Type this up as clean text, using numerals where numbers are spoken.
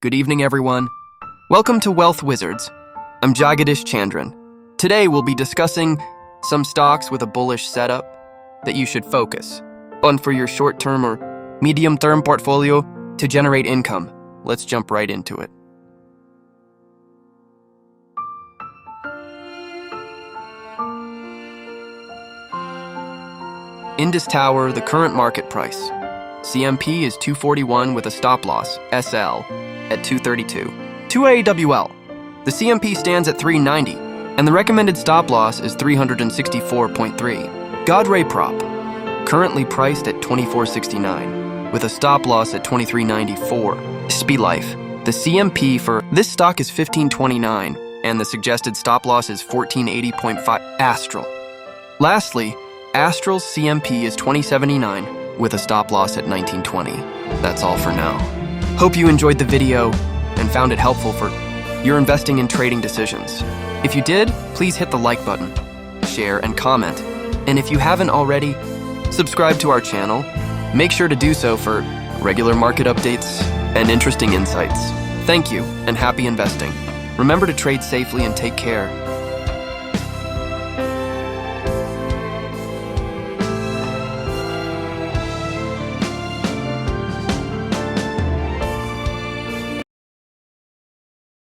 Good evening, everyone. Welcome to Wealth Wizards. I'm Jagadish Chandran. Today, we'll be discussing some stocks with a bullish setup that you should focus on for your short-term or medium-term portfolio to generate income. Let's jump right into it. Indus Tower, the current market price. CMP is 241 with a stop loss, SL, at 232. 2AWL. The CMP stands at 390, and the recommended stop loss is 364.3. Godray Prop, currently priced at 2469, with a stop loss at 2394. SPY Life. The CMP for this stock is 1529, and the suggested stop loss is 1480.5. Astral. Lastly, Astral's CMP is 2079 with a stop loss at 1920. That's all for now. Hope you enjoyed the video and found it helpful for your investing and trading decisions. If you did, please hit the like button, share, and comment. And if you haven't already, subscribe to our channel. Make sure to do so for regular market updates and interesting insights. Thank you and happy investing. Remember to trade safely and take care.